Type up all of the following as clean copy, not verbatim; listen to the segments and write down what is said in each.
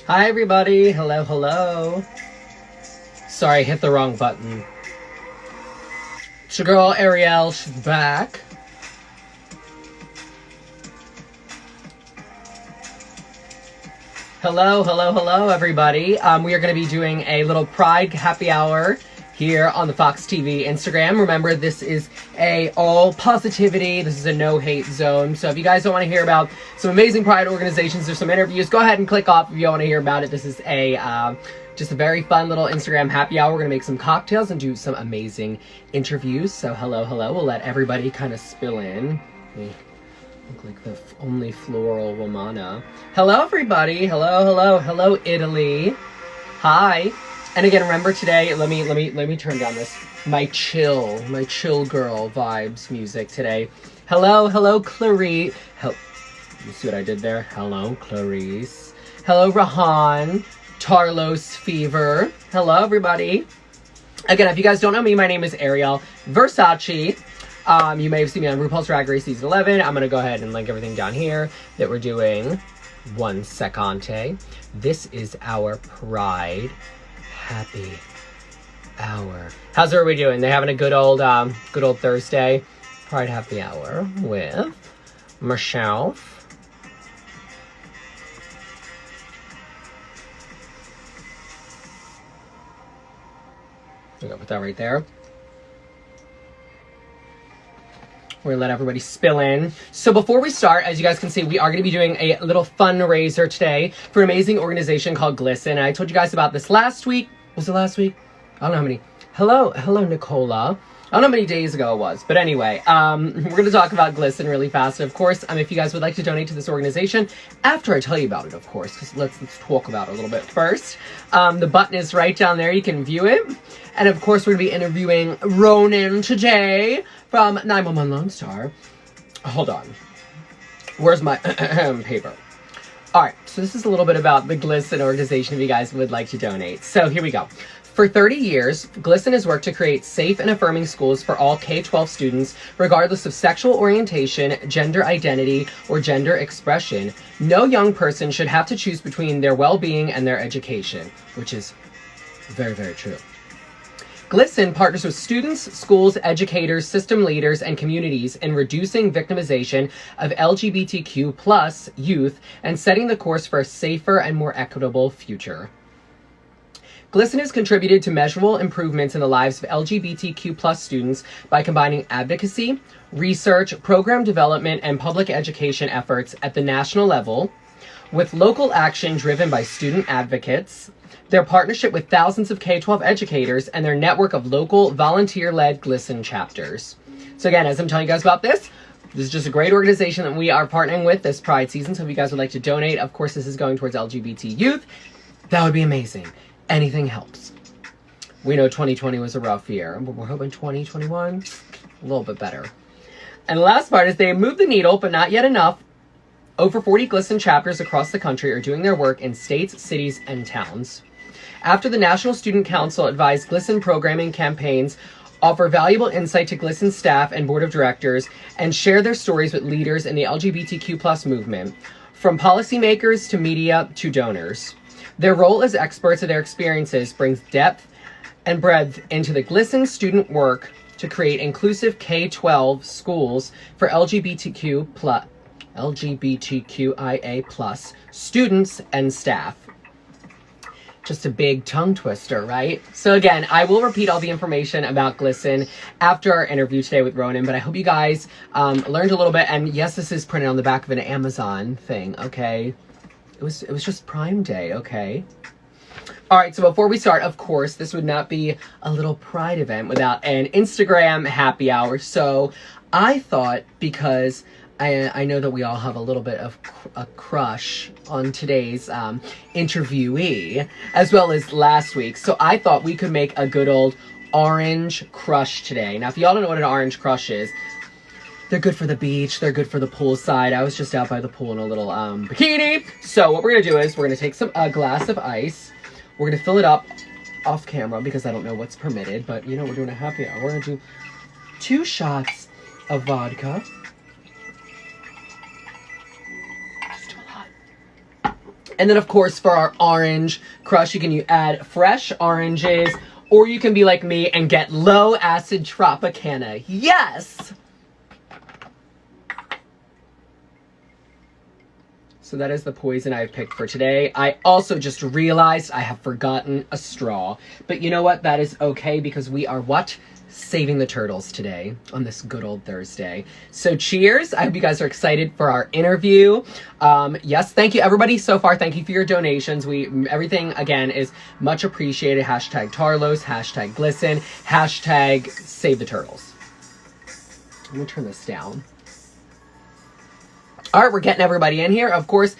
Hi everybody, hello, hello. Sorry, I hit the wrong button. It's your girl Ariel, she's back. Hello, hello, hello everybody. We are going to be doing a little Pride happy hour here on the Fox TV Instagram. Remember, this is a all positivity. This is a no hate zone. So if you guys don't want to hear about some amazing Pride organizations or some interviews, go ahead and click off if you want to hear about it. This is a just a very fun little Instagram happy hour. We're going to make some cocktails and do some amazing interviews. So hello, hello. We'll let everybody kind of spill in. Look like the only floral womana. Hello everybody. Hello, hello, hello Italy. Hi. And again, remember today, let me turn down this, my chill girl vibes music today. Hello, hello, Clarice. You see what I did there? Hello, Clarice. Hello, Ronen. Tarlos Fever. Hello, everybody. Again, if you guys don't know me, my name is Ariel Versace. You may have seen me on RuPaul's Drag Race Season 11. I'm going to go ahead and link everything down here that we're doing. One secante. This is our Pride happy hour. How's everybody doing? They having a good old Thursday Pride happy hour with myself. I'm gonna put that right there. We're gonna let everybody spill in. So before we start, as you guys can see, we are gonna be doing a little fundraiser today for an amazing organization called Glisten. And I told you guys about this last week. Was it last week? I don't know how many. Hello, Nicola. I don't know how many days ago it was. But anyway, we're gonna talk about Glisten really fast. And of course, if you guys would like to donate to this organization, after I tell you about it, of course, because let's talk about it a little bit first. The button is right down there. You can view it. And of course, we're gonna be interviewing Ronen today from 911 Lone Star. Hold on. Where's my paper? All right, so this is a little bit about the Glisten organization if you guys would like to donate. So here we go. For 30 years, Glisten has worked to create safe and affirming schools for all K-12 students, regardless of sexual orientation, gender identity, or gender expression. No young person should have to choose between their well-being and their education, which is very, very true. Glisten partners with students, schools, educators, system leaders, and communities in reducing victimization of LGBTQ+ youth and setting the course for a safer and more equitable future. Glisten has contributed to measurable improvements in the lives of LGBTQ+ students by combining advocacy, research, program development, and public education efforts at the national level with local action driven by student advocates, their partnership with thousands of K-12 educators, and their network of local volunteer-led Glisten chapters. So again, as I'm telling you guys about this is just a great organization that we are partnering with this Pride season. So if you guys would like to donate, of course, this is going towards LGBT youth. That would be amazing. Anything helps. We know 2020 was a rough year, but we're hoping 2021, a little bit better. And the last part is they moved the needle, but not yet enough. Over 40 Glisten chapters across the country are doing their work in states, cities, and towns. After the National Student Council advised Glisten programming campaigns offer valuable insight to Glisten staff and board of directors and share their stories with leaders in the LGBTQ+ movement, from policymakers to media to donors. Their role as experts of their experiences brings depth and breadth into the Glisten student work to create inclusive K-12 schools for LGBTQIA+ students and staff. Just a big tongue twister, right? So again, I will repeat all the information about Glisten after our interview today with Ronen, but I hope you guys learned a little bit. And yes, this is printed on the back of an Amazon thing, okay? It was just Prime Day, okay? All right, so before we start, of course, this would not be a little Pride event without an Instagram happy hour. So I thought, because I know that we all have a little bit of a crush on today's interviewee, as well as last week. So I thought we could make a good old orange crush today. Now, if y'all don't know what an orange crush is, they're good for the beach. They're good for the poolside. I was just out by the pool in a little bikini. So what we're going to do is we're going to take a glass of ice. We're going to fill it up off camera because I don't know what's permitted. But, you know, we're doing a happy hour. We're going to do 2 shots of vodka. And then, of course, for our orange crush, you can add fresh oranges, or you can be like me and get low-acid Tropicana. Yes! So that is the poison I've picked for today. I also just realized I have forgotten a straw. But you know what? That is okay because we are what? Saving the turtles today on this good old Thursday. So cheers. I hope you guys are excited for our interview. Yes, thank you everybody so far. Thank you for your donations. Everything again is much appreciated. Hashtag Tarlos, hashtag Glisten, hashtag Save the Turtles. I'm gonna turn this down. All right, we're getting everybody in here. Of course,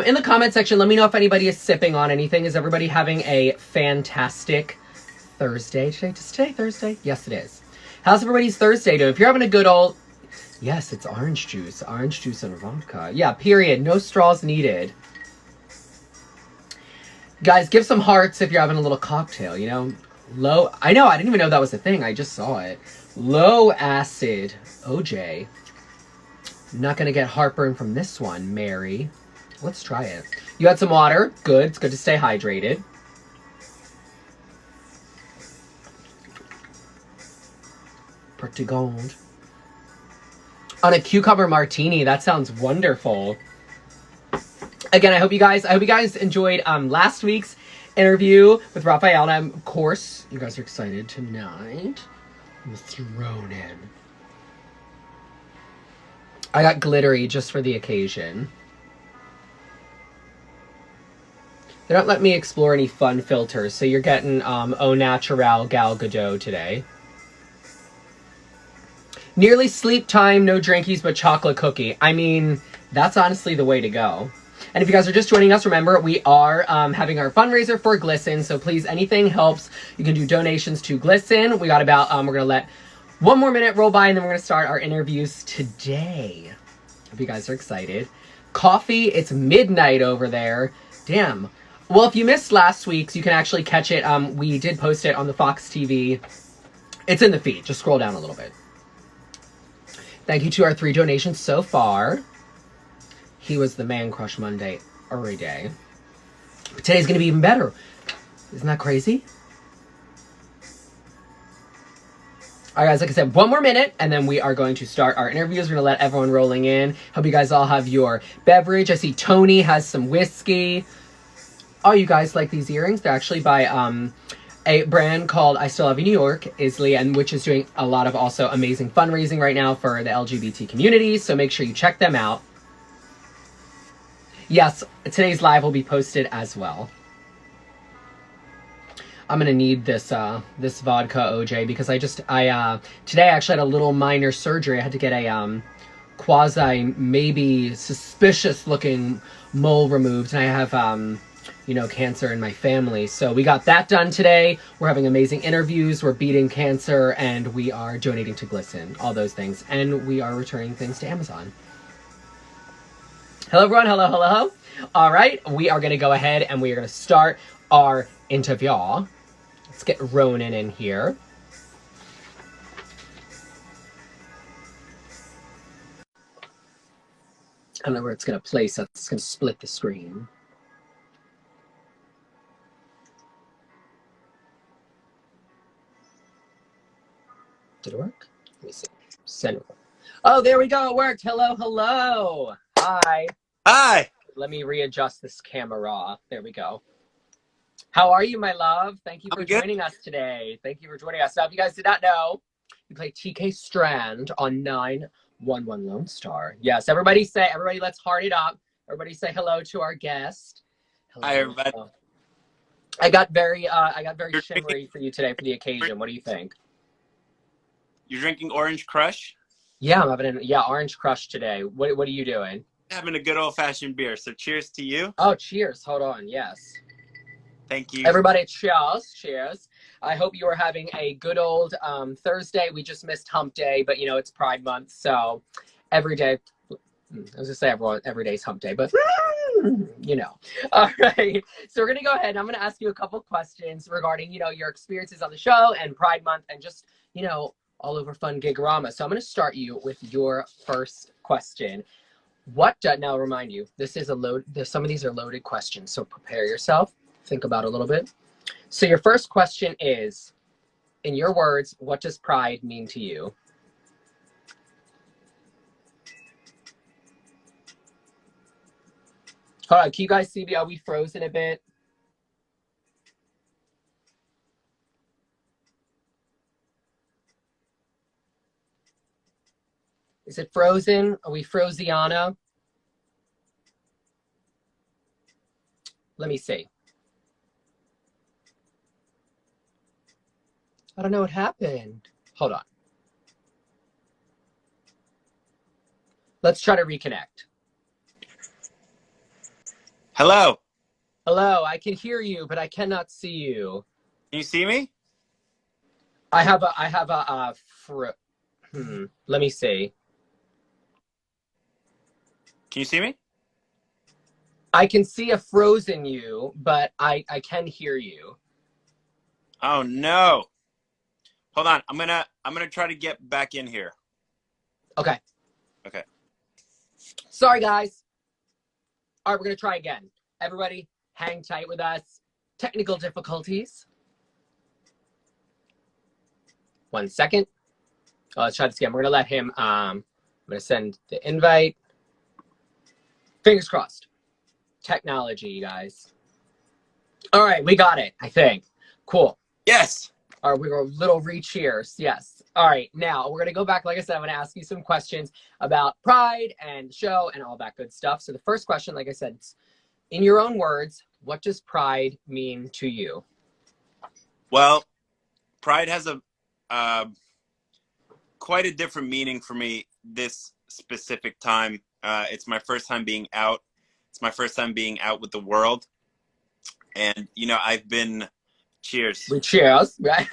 in the comment section, let me know if anybody is sipping on anything. Is everybody having a fantastic Thursday? Is today Thursday? Yes, it is. How's everybody's Thursday doing? If you're having a good old... Yes, it's orange juice. Orange juice and vodka. Yeah, period. No straws needed. Guys, give some hearts if you're having a little cocktail, you know? Low... I know, I didn't even know that was a thing. I just saw it. Low acid OJ. Not gonna get heartburn from this one, Mary. Let's try it. You had some water. Good. It's good to stay hydrated. Pretty gold. On a cucumber martini. That sounds wonderful. Again, I hope you guys enjoyed last week's interview with Raphael. And of course, you guys are excited tonight with Ronen. I got glittery just for the occasion. They don't let me explore any fun filters, so you're getting Au Naturel Gal Gadot today. Nearly sleep time, no drinkies, but chocolate cookie. I mean, that's honestly the way to go. And if you guys are just joining us, remember, we are having our fundraiser for Glisten, so please, anything helps. You can do donations to Glisten. We got about, we're going to let one more minute roll by, and then we're going to start our interviews today. Hope you guys are excited. Coffee, it's midnight over there. Damn. Well, if you missed last week's, you can actually catch it. We did post it on the Fox TV. It's in the feed. Just scroll down a little bit. Thank you to our 3 donations so far. He was the Man Crush Monday every day. But today's going to be even better. Isn't that crazy? All right, guys, like I said, one more minute, and then we are going to start our interviews. We're going to let everyone rolling in. Hope you guys all have your beverage. I see Tony has some whiskey. Oh, you guys like these earrings? They're actually by a brand called I Still Love You New York, Isley, and which is doing a lot of also amazing fundraising right now for the LGBT community. So make sure you check them out. Yes, today's live will be posted as well. I'm gonna need this this vodka OJ because today I actually had a little minor surgery. I had to get a quasi maybe suspicious looking mole removed, and I have you know, cancer in my family. So we got that done today. We're having amazing interviews. We're beating cancer, and we are donating to Glisten, all those things, and we are returning things to Amazon. Hello everyone, hello, hello. All right, we are gonna go ahead and we are gonna start our interview. Let's get Ronen in here. I don't know where it's gonna place, so it's gonna split the screen. Did it work? Let me see. Send. Oh, there we go. It worked. Hello, hello. Hi. Hi. Let me readjust this camera. There we go. How are you, my love? Thank you for joining us today. Thank you for joining us. Now, if you guys did not know, we play TK Strand on 911 Lone Star. Yes, everybody, let's heart it up. Everybody say hello to our guest. Hello. Hi, everybody. I got very shimmery for you today for the occasion. What do you think? You're drinking Orange Crush? Yeah, I'm having Orange Crush today. What are you doing? Having a good old-fashioned beer. So cheers to you. Oh, cheers. Hold on. Yes. Thank you. Everybody, cheers. Cheers. I hope you are having a good old Thursday. We just missed Hump Day, but, you know, it's Pride Month, so every day, I was going to say every day's Hump Day, but, you know. All right. So we're going to go ahead, and I'm going to ask you a couple questions regarding, you know, your experiences on the show and Pride Month and just, you know, all over Fun Gigorama. So I'm going to start you with your first question. Now remind you, this is a load. Some of these are loaded questions, so prepare yourself. Think about it a little bit. So your first question is, in your words, what does pride mean to you? Hold on, can you guys see me? Are we frozen a bit? Is it frozen? Are we Frosiana? Let me see. I don't know what happened. Hold on. Let's try to reconnect. Hello. Hello, I can hear you, but I cannot see you. Can you see me? Let me see. Can you see me? I can see a frozen you, but I can hear you. Oh no. Hold on. I'm gonna try to get back in here. Okay. Okay. Sorry, guys. All right, we're gonna try again. Everybody, hang tight with us. Technical difficulties. 1 second. Let's try this again. We're gonna let him. I'm gonna send the invite. Fingers crossed. Technology, you guys. All right, we got it. I think. Cool. Yes. All right, we were a little re-cheers. Yes. All right, now we're going to go back. Like I said, I'm going to ask you some questions about pride and show and all that good stuff. So the first question, like I said, it's in your own words, what does pride mean to you? Well, pride has a quite a different meaning for me this specific time. It's my first time being out. It's my first time being out with the world. And, I've been, cheers. We cheers, right?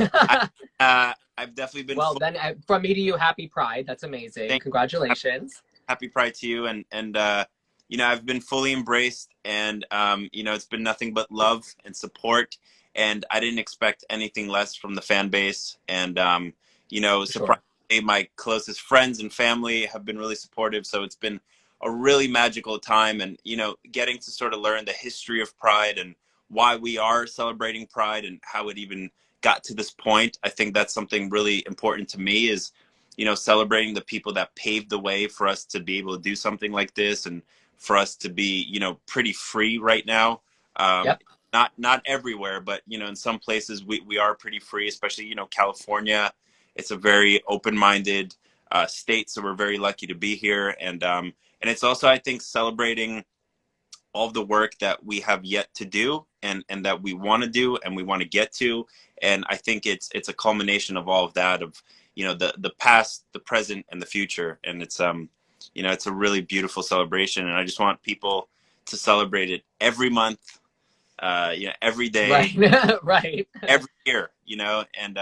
I've definitely been. Well, then from me to you, happy pride. That's amazing. Congratulations. Happy pride to you. And I've been fully embraced and, it's been nothing but love and support. And I didn't expect anything less from the fan base. And, surprisingly, my closest friends and family have been really supportive. So it's been a really magical time. And, getting to sort of learn the history of pride and why we are celebrating pride and how it even got to this point. I think that's something really important to me is, celebrating the people that paved the way for us to be able to do something like this and for us to be, pretty free right now. Yep. Not everywhere, but, in some places we are pretty free, especially, California. It's a very open-minded state, so we're very lucky to be here. And it's also, I think, celebrating all of the work that we have yet to do and that we want to do and we want to get to. And I think it's a culmination of all of that of, the past, the present, and the future. And it's, it's a really beautiful celebration. And I just want people to celebrate it every month, every day, right, right, every year, and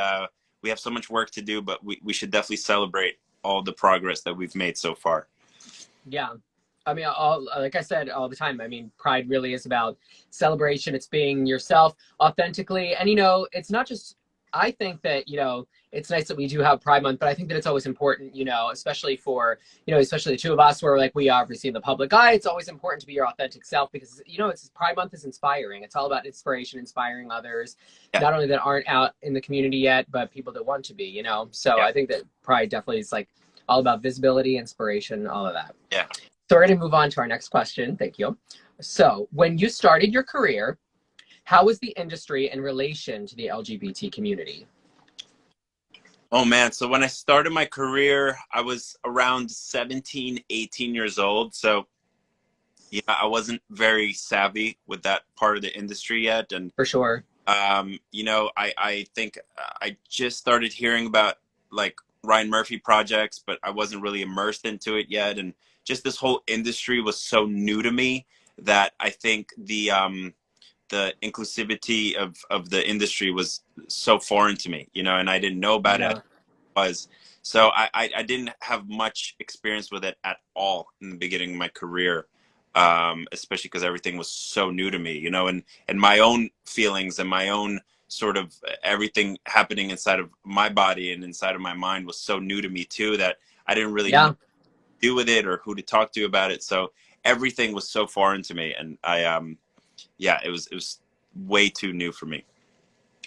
we have so much work to do, but we should definitely celebrate all the progress that we've made so far. Yeah. I mean, like I said all the time, I mean, pride really is about celebration. It's being yourself authentically. And, it's not just, I think that, it's nice that we do have Pride Month, but I think that it's always important, especially for, especially the two of us where like we obviously in the public eye, it's always important to be your authentic self because, it's Pride Month is inspiring. It's all about inspiration, inspiring others, not only that aren't out in the community yet, but people that want to be, So I think that Pride definitely is like all about visibility, inspiration, all of that. Yeah. So we're going to move on to our next question. Thank you. So when you started your career, how was the industry in relation to the LGBT community? Oh, man. So when I started my career, I was around 17, 18 years old. So, I wasn't very savvy with that part of the industry yet. And for sure, I think I just started hearing about like Ryan Murphy projects, but I wasn't really immersed into it yet. And just this whole industry was so new to me that I think the inclusivity of the industry was so foreign to me, and I didn't know about it was. So I didn't have much experience with it at all in the beginning of my career, especially because everything was so new to me, and my own feelings and my own sort of everything happening inside of my body and inside of my mind was so new to me too that I didn't really know what to do with it or who to talk to about it. So everything was so foreign to me, and yeah, it was way too new for me.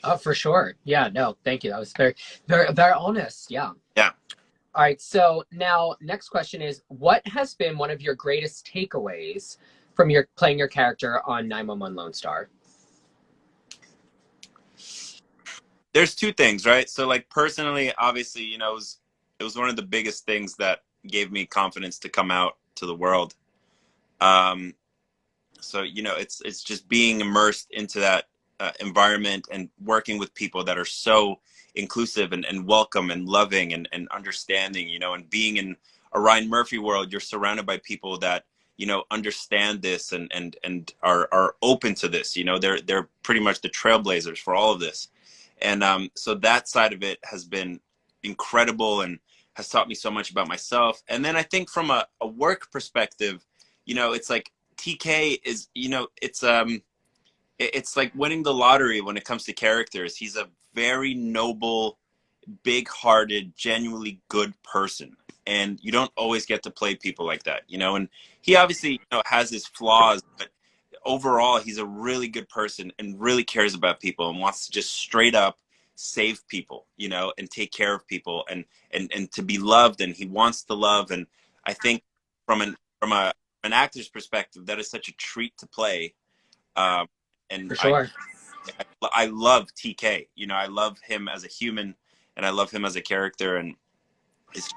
Oh, for sure. Yeah, no, thank you. That was very, very, very honest. Yeah. Yeah. All right. So now, next question is, what has been one of your greatest takeaways from your playing your character on 911 Lone Star? There's two things, right? So like personally, obviously, it was one of the biggest things that gave me confidence to come out to the world. Um, so it's just being immersed into that environment and working with people that are so inclusive and welcome and loving and understanding, and being in a Ryan Murphy world, you're surrounded by people that understand this and are open to this. They're pretty much the trailblazers for all of this. And so that side of it has been incredible and has taught me so much about myself. And then I think from a work perspective, it's like TK is, it's like winning the lottery when it comes to characters. He's a very noble, big-hearted, genuinely good person. And you don't always get to play people like that, and he obviously has his flaws, but overall he's a really good person and really cares about people and wants to just straight up save people, and take care of people and to be loved, and he wants to love. And I think from an actor's perspective, that is such a treat to play. And For sure. I love TK. I love him as a human, and I love him as a character, and it's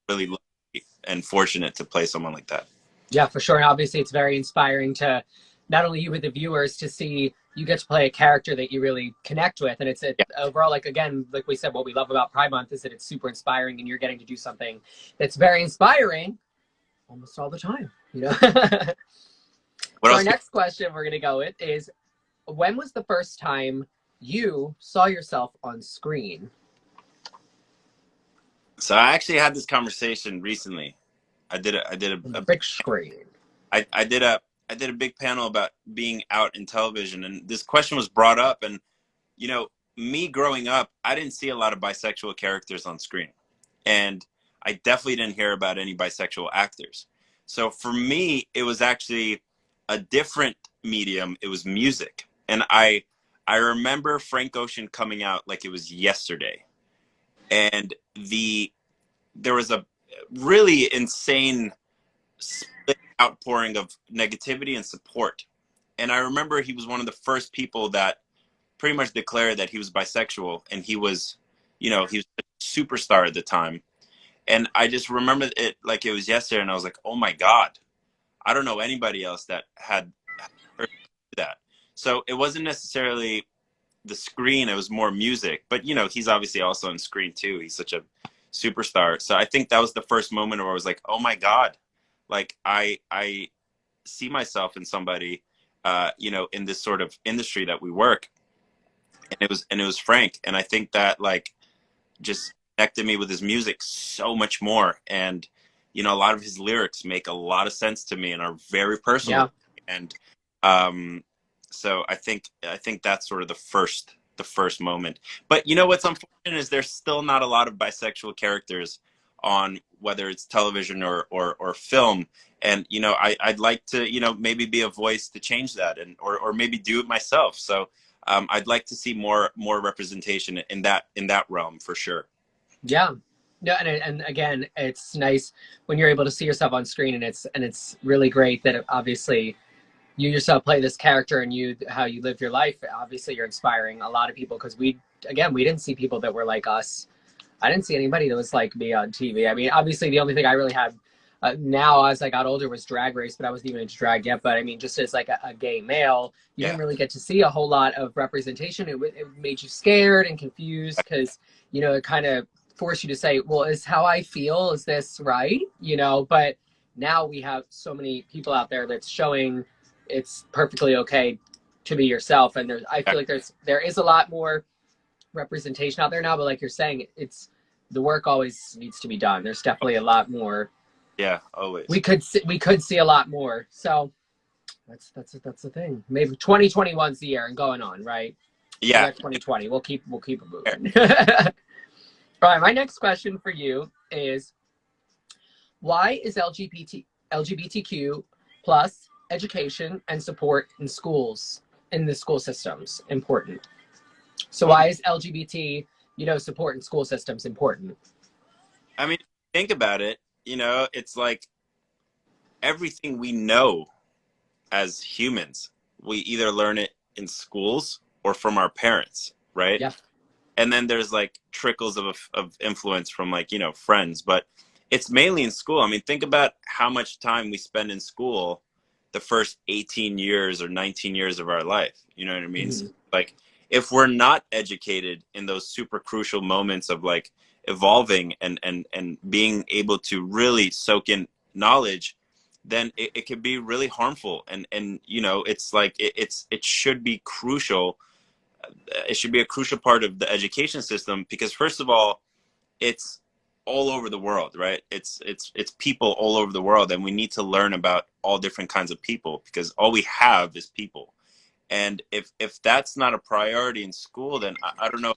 really lucky and fortunate to play someone like that. Yeah, for sure. And obviously, it's very inspiring to not only you but the viewers to see you get to play a character that you really connect with. And it's overall, like, again, like we said, what we love about Pride Month is that it's super inspiring, and you're getting to do something that's very inspiring almost all the time. So our next question we're going to go with is, when was the first time you saw yourself on screen? So I actually had this conversation recently. I did a big screen. I did a big panel about being out in television, and this question was brought up. And me growing up, I didn't see a lot of bisexual characters on screen, and I definitely didn't hear about any bisexual actors. So for me, it was actually a different medium. It was music, and I remember Frank Ocean coming out like it was yesterday, and there was a really insane split outpouring of negativity and support. And I remember he was one of the first people that pretty much declared that he was bisexual, and he was a superstar at the time. And I just remember it like it was yesterday, and I was like, oh my God, I don't know anybody else that had heard that. So it wasn't necessarily the screen, it was more music. But he's obviously also on screen too. He's such a superstar. So I think that was the first moment where I was like, oh my God, like I see myself in somebody in this sort of industry that we work. And it was Frank. And I think that like just connected me with his music so much more. And a lot of his lyrics make a lot of sense to me and are very personal. Yeah. And so I think that's sort of the first moment. But what's unfortunate is there's still not a lot of bisexual characters on, whether it's television or film. And I'd like to maybe be a voice to change that, and or maybe do it myself. So I'd like to see more representation in that realm for sure. Yeah. No, and again, it's nice when you're able to see yourself on screen, and it's really great that obviously you yourself play this character, and how you live your life. Obviously, you're inspiring a lot of people, because we didn't see people that were like us. I didn't see anybody that was like me on TV. I mean, obviously, the only thing I really had now as I got older was Drag Race, but I wasn't even into drag yet. But I mean, just as like a gay male, you didn't really get to see a whole lot of representation. It made you scared and confused, because it kind of forced you to say, well, is how I feel, is this right? But now we have so many people out there that's showing it's perfectly okay to be yourself. And I feel like there is a lot more representation out there now, but like you're saying, it's the work always needs to be done. There's definitely a lot more. Yeah, always. We could see a lot more. So that's the thing. Maybe 2021's the year and going on, right? Yeah. 2020. We'll keep it moving. All right, my next question for you is, why is LGBTQ plus education and support in schools, in the school systems, important? So why is LGBT, support in school systems important? I mean, think about it. It's like everything we know as humans, we either learn it in schools or from our parents, right? Yeah. And then there's like trickles of influence from like, friends, but it's mainly in school. I mean, think about how much time we spend in school the first 18 years or 19 years of our life. You know what I mean? Mm-hmm. So, like, if we're not educated in those super crucial moments of like evolving and being able to really soak in knowledge, then it can be really harmful. And it's like it should be crucial. It should be a crucial part of the education system because, first of all, it's all over the world, right? It's people all over the world, and we need to learn about all different kinds of people because all we have is people. And if that's not a priority in school, then I don't know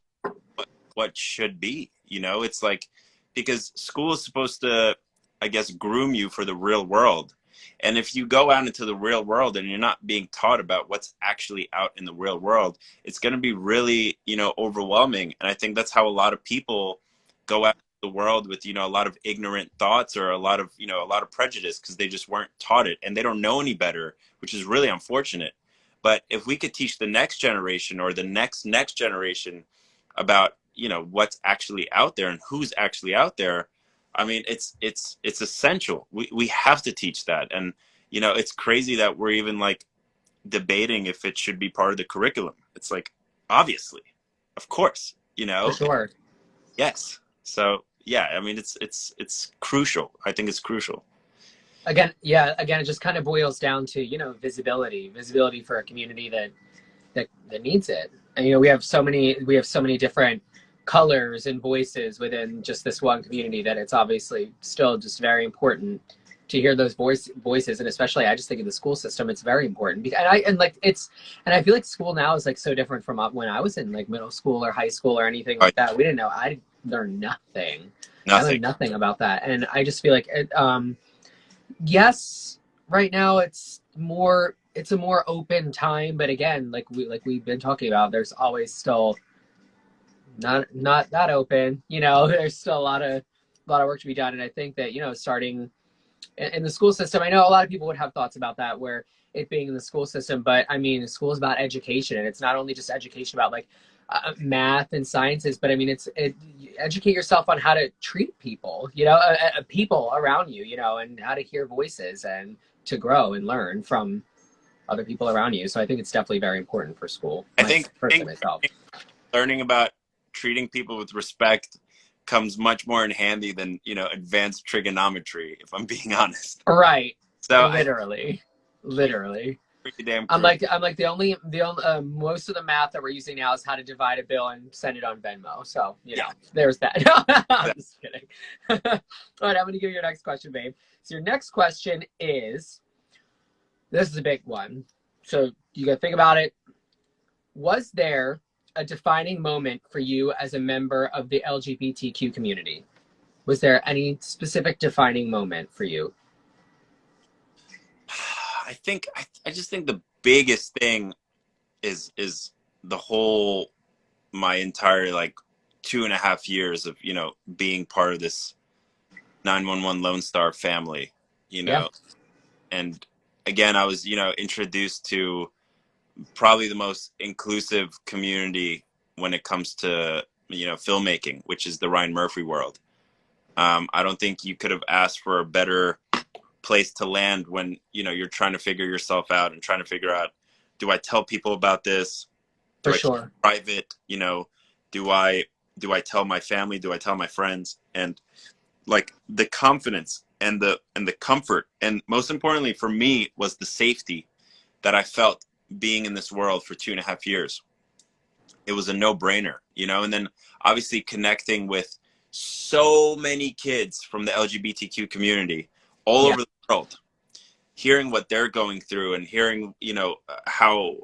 what should be. It's like, because school is supposed to, I guess, groom you for the real world. And if you go out into the real world and you're not being taught about what's actually out in the real world, it's going to be really, overwhelming. And I think that's how a lot of people go out into the world with, a lot of ignorant thoughts or a lot of prejudice because they just weren't taught it and they don't know any better, which is really unfortunate. But if we could teach the next generation or the next generation about, what's actually out there and who's actually out there, I mean, it's essential. We have to teach that. And, it's crazy that we're even like debating if it should be part of the curriculum. It's like, obviously, of course, For sure. yes. So yeah, I mean, it's crucial. I think it's crucial. Again, it just kind of boils down to, visibility for a community that needs it. And, we have so many different colors and voices within just this one community that it's obviously still just very important to hear those voices. And especially, I just think in the school system, it's very important because, and I feel like school now is like so different from when I was in like middle school or high school or anything like that. We didn't know. I learned nothing. I learned nothing about that. And I just feel like yes, right now it's a more open time, but again, we've been talking about, there's always still not that open. There's still a lot of work to be done. And I think that, starting in the school system, I know a lot of people would have thoughts about that, where it being in the school system, but I mean, school is about education, and it's not only just education about like math and sciences, but I mean, educate yourself on how to treat people, people around you, and how to hear voices and to grow and learn from other people around you. So I think it's definitely very important for school. I think myself. Learning about treating people with respect comes much more in handy than, advanced trigonometry, if I'm being honest. Right. So literally. Pretty damn I'm like the only most of the math that we're using now is how to divide a bill and send it on Venmo. So there's that. I'm just kidding. All right, I'm gonna give you your next question, babe. So your next question is, this is a big one. So you gotta think about it. Was there a defining moment for you as a member of the LGBTQ community? Was there any specific defining moment for you? I just think the biggest thing is the whole, my entire like 2.5 years of, being part of this 911 Lone Star family, and again, I was, introduced to probably the most inclusive community when it comes to, filmmaking, which is the Ryan Murphy world. I don't think you could have asked for a better place to land when, you're trying to figure yourself out and trying to figure out, do I tell people about this? Do I keep it private? Do I tell my family? Do I tell my friends? And like the confidence and the comfort, and most importantly for me was the safety that I felt being in this world for 2.5 years. It was a no-brainer, and then obviously connecting with so many kids from the LGBTQ community all over the world, hearing what they're going through and hearing, how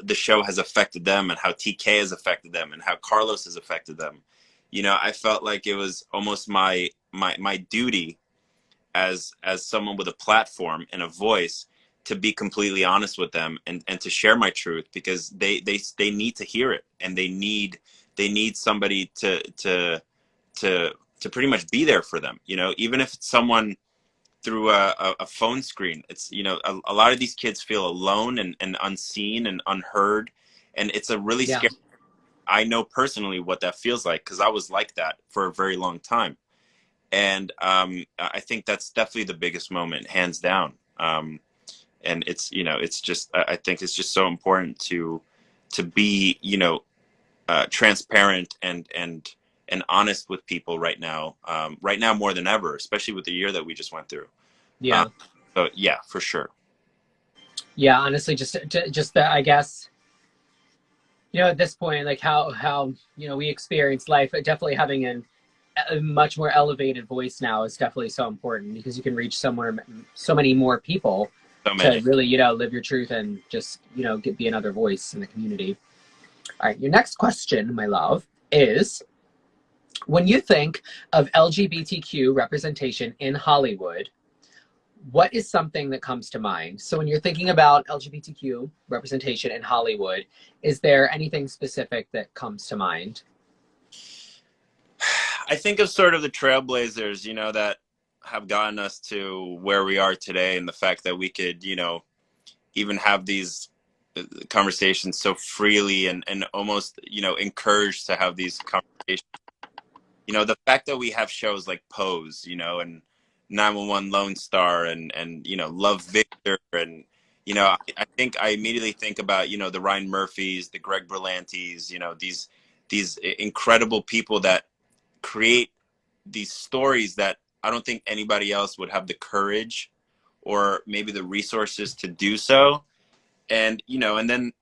the show has affected them and how TK has affected them and how Carlos has affected them. I felt like it was almost my duty as someone with a platform and a voice to be completely honest with them and to share my truth, because they need to hear it, and they need somebody to pretty much be there for them, you know, even if it's someone through a phone screen. It's, you know, a lot of these kids feel alone and unseen and unheard, and it's a really Yeah. scary. I know personally what that feels like, because I was like that for a very long time. And I think that's definitely the biggest moment, hands down. And it's, you know, it's just, I think it's just so important to be, you know, transparent and honest with people right now more than ever, especially with the year that we just went through. Yeah. So yeah, for sure. Yeah, honestly, just that, I guess, you know, at this point, like how you know we experience life, definitely having a much more elevated voice now is definitely so important, because you can reach so many more people So to many. really, you know, live your truth and just, you know, be another voice in the community. All right, your next question, my love, is when you think of LGBTQ representation in Hollywood, what is something that comes to mind? So when you're thinking about LGBTQ representation in Hollywood, is there anything specific that comes to mind? I think of sort of the trailblazers, you know, that have gotten us to where we are today, and the fact that we could, you know, even have these conversations so freely and almost, you know, encouraged to have these conversations. You know, the fact that we have shows like Pose, you know, and 911 Lone Star and you know, Love Victor, and you know, I think I immediately think about, you know, the Ryan Murphys, the Greg Berlantes, you know, these incredible people that create these stories that I don't think anybody else would have the courage or maybe the resources to do so. And you know, and then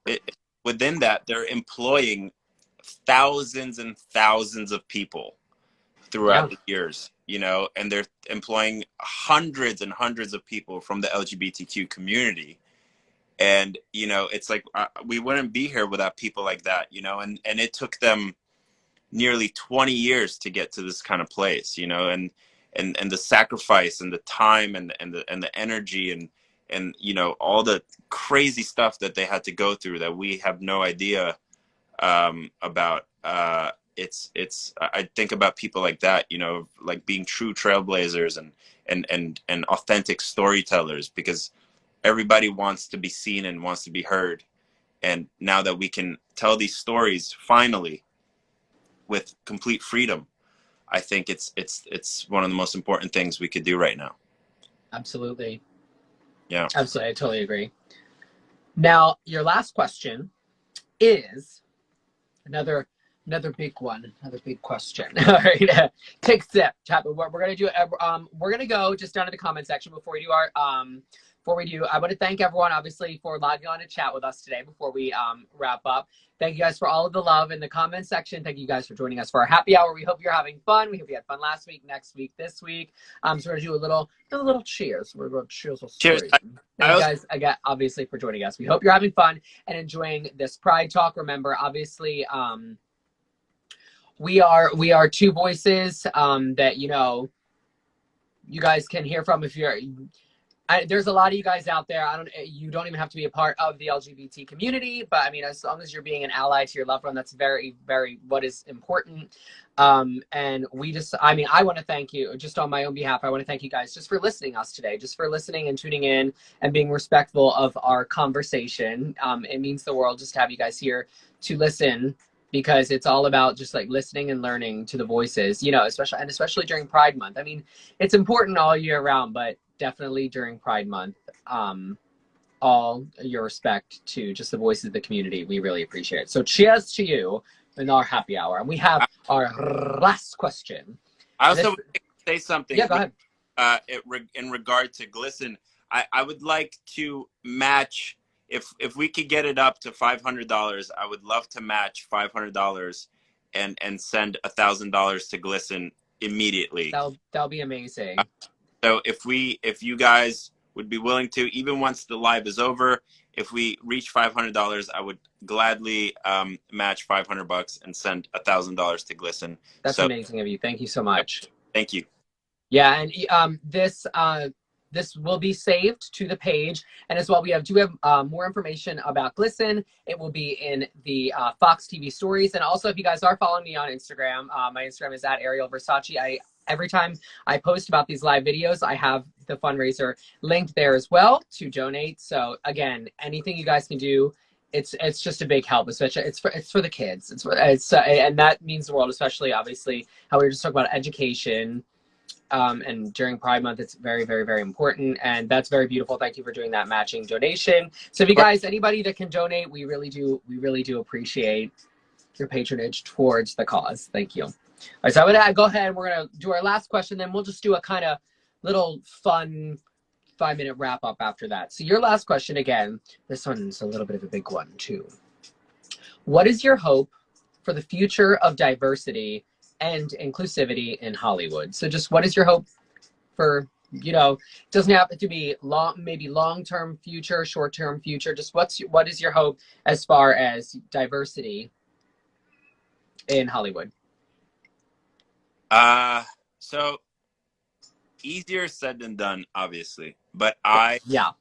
within that, they're employing thousands and thousands of people Yeah. throughout the years, you know, and they're employing hundreds and hundreds of people from the LGBTQ community. And you know, it's like we wouldn't be here without people like that, you know, and it took them nearly 20 years to get to this kind of place, you know, and the sacrifice and the time and the energy and you know, all the crazy stuff that they had to go through that we have no idea about. It's I think about people like that, you know, like being true trailblazers and authentic storytellers, because everybody wants to be seen and wants to be heard. And now that we can tell these stories finally with complete freedom, I think it's one of the most important things we could do right now. Absolutely. Yeah. Absolutely. I totally agree. Now, your last question is another big one, another big question. All right, take a sip. Chat. We're gonna do. We're gonna go just down to the comment section before we do our Before we do, I want to thank everyone, obviously, for logging on to chat with us today before we wrap up. Thank you guys for all of the love in the comment section. Thank you guys for joining us for our happy hour. We hope you're having fun. We hope you had fun last week, next week, this week. So we're gonna do a little cheers. We're going to cheers. Cheers. Thank you guys again, obviously, for joining us. We hope you're having fun and enjoying this Pride Talk. Remember, obviously, we are two voices that, you know, you guys can hear from if you're. There's a lot of you guys out there. You don't even have to be a part of the LGBT community, but I mean, as long as you're being an ally to your loved one, that's very, very what is important. And we just, I mean, I want to thank you just on my own behalf. I want to thank you guys just for listening to us today, just for listening and tuning in and being respectful of our conversation. It means the world just to have you guys here to listen, because it's all about just like listening and learning to the voices, you know, especially during Pride Month. I mean, it's important all year round, but definitely during Pride Month. All your respect to just the voices of the community. We really appreciate it. So cheers to you in our happy hour. And we have our last question. I also would like to say something. Yeah, go ahead. In regard to Glisten, I would like to match, if we could get it up to $500, I would love to match $500 and send $1,000 to Glisten immediately. That'll be amazing. So if you guys would be willing to, even once the live is over, if we reach $500, I would gladly match $500 and send $1,000 to Glisten. That's amazing of you. Thank you so much. Thank you. Yeah, and this will be saved to the page, and as well we have more information about Glisten. It will be in the Fox TV stories, and also if you guys are following me on Instagram, my Instagram is at Ariel Versace. I Every time I post about these live videos, I have the fundraiser linked there as well to donate. So again, anything you guys can do, it's just a big help. Especially it's for the kids. And that means the world, especially obviously how we were just talking about education. And during Pride Month, it's very, very, very important. And that's very beautiful. Thank you for doing that matching donation. So if you guys, anybody that can donate, we really do appreciate your patronage towards the cause. Thank you. All right, so I'm gonna go ahead and we're gonna do our last question, then we'll just do a kind of little fun 5-minute wrap up after that. So your last question again, this one's a little bit of a big one too. What is your hope for the future of diversity and inclusivity in Hollywood? So just what is your hope for, doesn't have to be maybe long-term future, short-term future, just what is your hope as far as diversity in Hollywood? So easier said than done, obviously, but Yeah.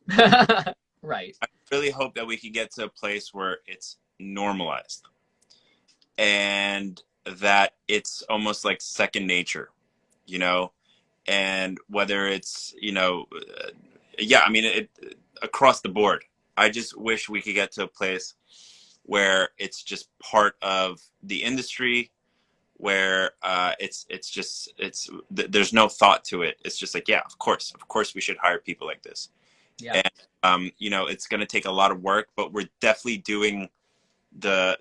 Right. I really hope that we can get to a place where it's normalized and that it's almost like second nature, you know, and whether it's, yeah, I mean, across the board. I just wish we could get to a place where it's just part of the industry, where there's no thought to it. It's just like, yeah, of course we should hire people like this. Yeah. And it's going to take a lot of work, but we're definitely doing all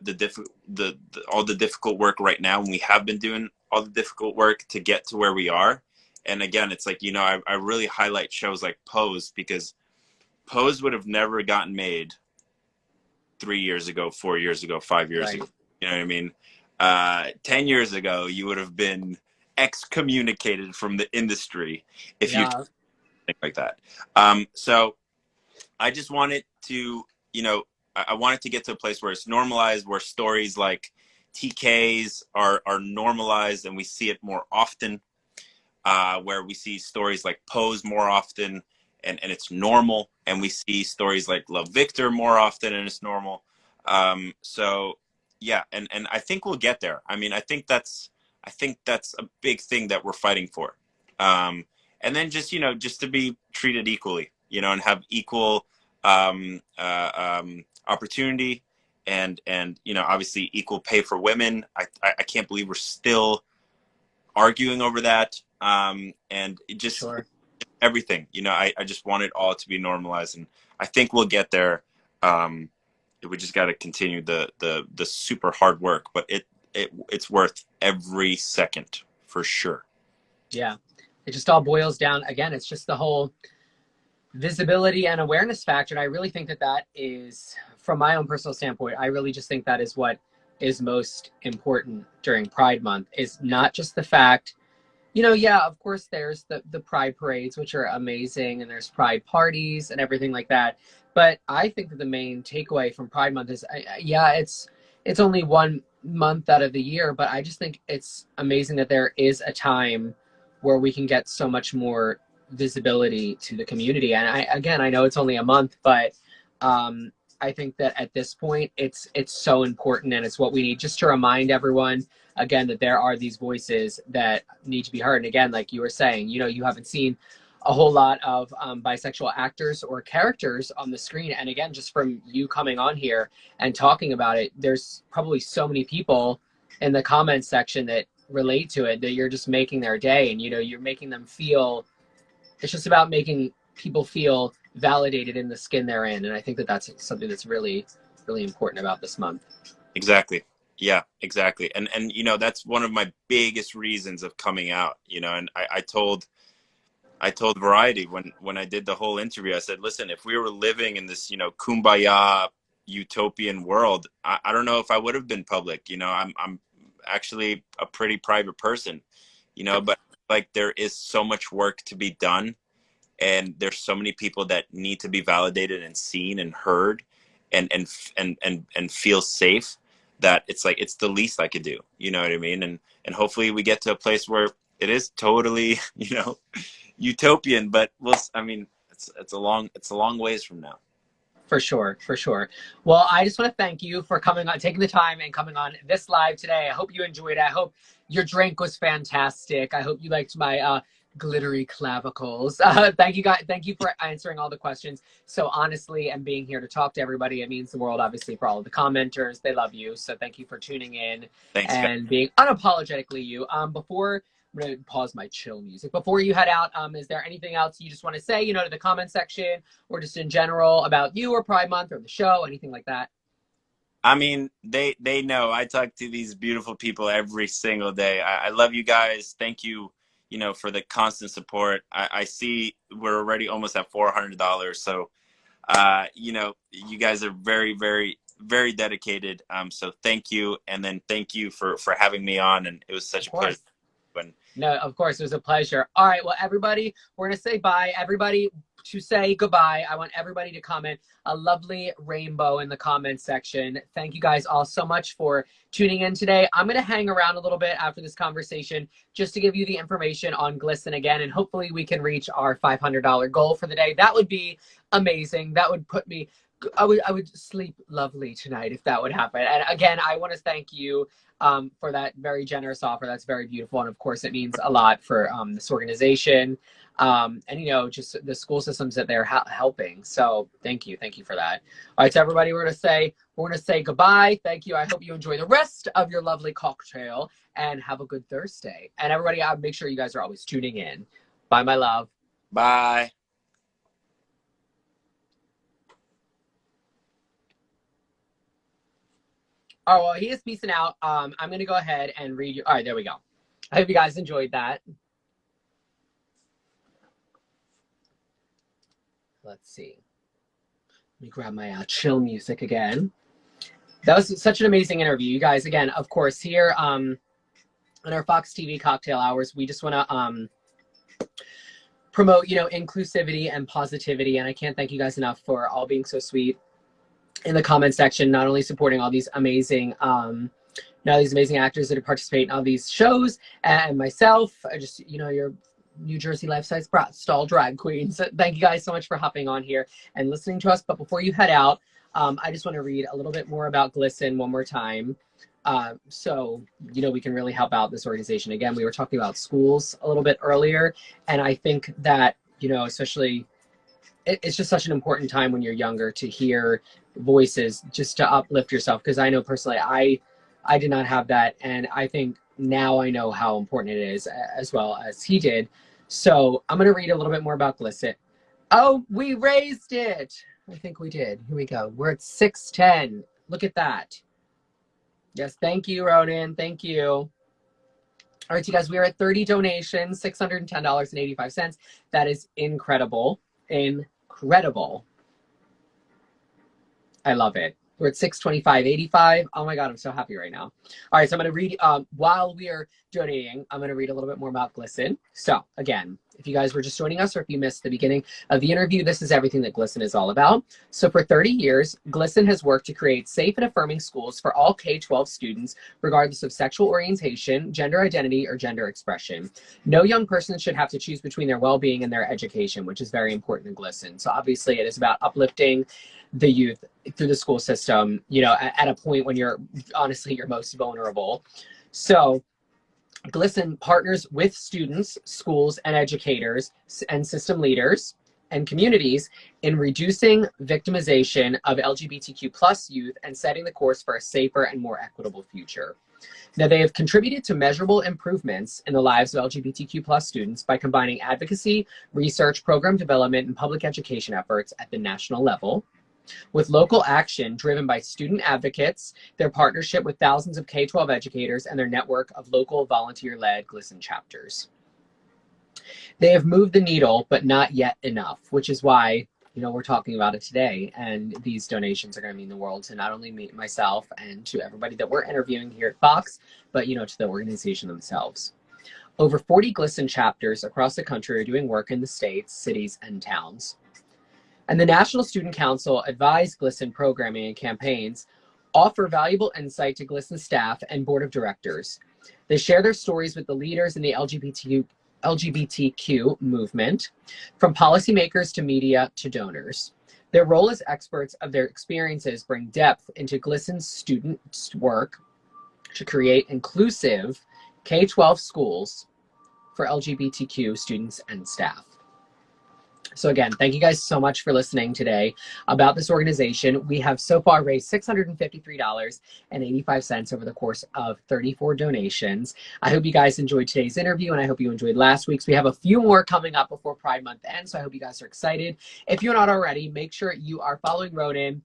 the difficult work right now, and we have been doing all the difficult work to get to where we are. And again, it's like, I really highlight shows like Pose, because Pose would have never gotten made 3 years ago, 4 years ago, 5 years ago. You know what I mean? 10 years ago, you would have been excommunicated from the industry if you did something like that. So I just wanted to, I wanted to get to a place where it's normalized, where stories like TKs are normalized and we see it more often, where we see stories like Pose more often and it's normal, and we see stories like Love Victor more often and it's normal. So yeah, and I think we'll get there. I mean, I think that's a big thing that we're fighting for. And then just to be treated equally, and have equal opportunity and obviously equal pay for women. I can't believe we're still arguing over that. And it just everything, I just want it all to be normalized, and I think we'll get there. We just got to continue the super hard work, but it's worth every second for sure. Yeah, it just all boils down, again, it's just the whole visibility and awareness factor. And I really think that is, from my own personal standpoint, I really just think that is what is most important during Pride Month, is not just the fact, yeah, of course there's the Pride parades, which are amazing, and there's Pride parties and everything like that. But I think that the main takeaway from Pride Month is, yeah, it's only 1 month out of the year, but I just think it's amazing that there is a time where we can get so much more visibility to the community. And I know it's only a month, but I think that at this point it's so important, and it's what we need, just to remind everyone again that there are these voices that need to be heard. And again, like you were saying, you haven't seen a whole lot of bisexual actors or characters on the screen. And again, just from you coming on here and talking about it, there's probably so many people in the comments section that relate to it, that you're just making their day, and you're making them feel, it's just about making people feel validated in the skin they're in. And I think that that's something that's really, really important about this month. Exactly. Yeah, exactly. And that's one of my biggest reasons of coming out, and I told Variety when I did the whole interview, I said, listen, if we were living in this, kumbaya utopian world, I don't know if I would have been public. I'm actually a pretty private person, but like there is so much work to be done, and there's so many people that need to be validated and seen and heard and feel safe, that it's like it's the least I could do. You know what I mean? And hopefully we get to a place where it is totally, utopian, but I mean, it's a long ways from now. For sure, for sure. Well, I just want to thank you for coming on, taking the time and coming on this live today. I hope you enjoyed it. I hope your drink was fantastic. I hope you liked my glittery clavicles. Thank you guys. Thank you for answering all the questions so honestly and being here to talk to everybody. It means the world, obviously, for all of the commenters. They love you. So thank you for tuning in Thanks, guys. and being unapologetically you. Before I'm going to pause my chill music. Before you head out, is there anything else you just want to say, to the comment section or just in general about you or Pride Month or the show, anything like that? I mean, they know I talk to these beautiful people every single day. I love you guys. Thank you, for the constant support. I see we're already almost at $400. So, you guys are very, very, very dedicated. So thank you. And then thank you for having me on. And it was such a pleasure. No, of course, it was a pleasure. All right, well, everybody, we're going to say bye. Everybody, to say goodbye, I want everybody to comment a lovely rainbow in the comment section. Thank you guys all so much for tuning in today. I'm going to hang around a little bit after this conversation just to give you the information on Glisten again, and hopefully we can reach our $500 goal for the day. That would be amazing. That would put me... I would sleep lovely tonight if that would happen. And again, I want to thank you for that very generous offer. That's very beautiful. And of course, it means a lot for this organization and, just the school systems that they're helping. So thank you. Thank you for that. All right, so everybody, we're going to say goodbye. Thank you. I hope you enjoy the rest of your lovely cocktail and have a good Thursday. And everybody, make sure you guys are always tuning in. Bye, my love. Bye. Oh, well, he is peacing out. I'm going to go ahead and read you. All right, there we go. I hope you guys enjoyed that. Let's see. Let me grab my chill music again. That was such an amazing interview. You guys, again, of course, here in our Fox TV cocktail hours, we just want to promote, inclusivity and positivity. And I can't thank you guys enough for all being so sweet in the comment section, not only supporting all these amazing actors that participate in all these shows, and myself, just, your New Jersey life-size stall drag queens. Thank you guys so much for hopping on here and listening to us. But before you head out, I just want to read a little bit more about Glisten one more time. So, we can really help out this organization. Again, we were talking about schools a little bit earlier, and I think that, especially, it's just such an important time when you're younger to hear voices just to uplift yourself. Because I know personally, I did not have that. And I think now I know how important it is, as well as he did. So I'm going to read a little bit more about Glisten. Oh, we raised it. I think we did. Here we go. We're at 610. Look at that. Yes, thank you, Ronen. Thank you. All right, you guys, we are at 30 donations, $610.85. That is incredible. Incredible. I love it. We're at 625.85. Oh my God, I'm so happy right now. All right, so I'm going to read, while we are donating, I'm going to read a little bit more about Glisten. So again, if you guys were just joining us or if you missed the beginning of the interview, this is everything that Glisten is all about. So for 30 years, Glisten has worked to create safe and affirming schools for all K-12 students, regardless of sexual orientation, gender identity, or gender expression. No young person should have to choose between their well-being and their education, which is very important in Glisten. So obviously it is about uplifting the youth through the school system, at a point when you're most vulnerable. So Glisten partners with students, schools, and educators and system leaders and communities in reducing victimization of LGBTQ plus youth and setting the course for a safer and more equitable future. Now, they have contributed to measurable improvements in the lives of LGBTQ plus students by combining advocacy, research, program development, and public education efforts at the national level, with local action driven by student advocates, their partnership with thousands of K-12 educators, and their network of local volunteer-led Glisten chapters. They have moved the needle, but not yet enough, which is why, we're talking about it today. And these donations are going to mean the world to not only me, myself, and to everybody that we're interviewing here at Fox, but, to the organization themselves. Over 40 Glisten chapters across the country are doing work in the states, cities, and towns. And the National Student Council advised Glisten programming and campaigns offer valuable insight to Glisten staff and board of directors. They share their stories with the leaders in the LGBTQ movement, from policymakers to media to donors. Their role as experts of their experiences bring depth into GLSEN's students' work to create inclusive K-12 schools for LGBTQ students and staff. So again, thank you guys so much for listening today about this organization. We have so far raised $653.85 over the course of 34 donations. I hope you guys enjoyed today's interview, and I hope you enjoyed last week's. We have a few more coming up before Pride Month ends, so I hope you guys are excited. If you're not already, make sure you are following Ronen,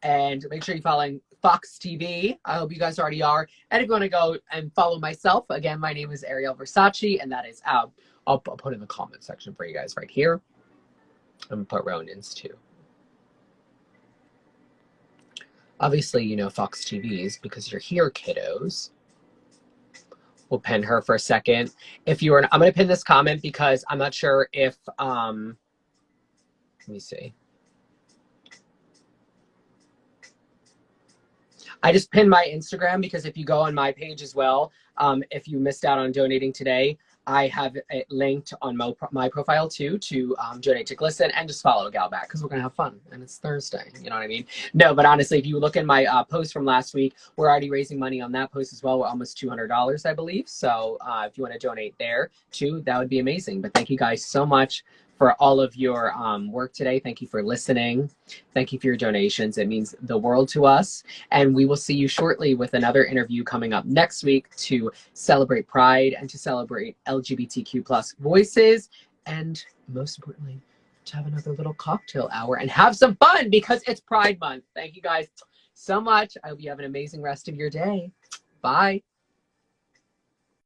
and make sure you're following Fox TV. I hope you guys already are. And if you want to go and follow myself, again, my name is Ariel Versace, and that is I'll put in the comment section for you guys right here. I'm gonna put Ronen's too. Obviously, you know Fox TV's because you're here, kiddos. We'll pin her for a second. If you are, I'm gonna pin this comment because I'm not sure if let me see. I just pinned my Instagram because if you go on my page as well, if you missed out on donating today, I have it linked on my profile too to donate to GLSEN and just follow Gal back because we're gonna have fun and it's Thursday. You know what I mean? No, but honestly, if you look in my post from last week, we're already raising money on that post as well. We're almost $200, I believe. So if you want to donate there too, that would be amazing. But thank you guys so much for all of your work today. Thank you for listening. Thank you for your donations. It means the world to us. And we will see you shortly with another interview coming up next week to celebrate Pride and to celebrate LGBTQ plus voices. And most importantly, to have another little cocktail hour and have some fun because it's Pride Month. Thank you guys so much. I hope you have an amazing rest of your day. Bye.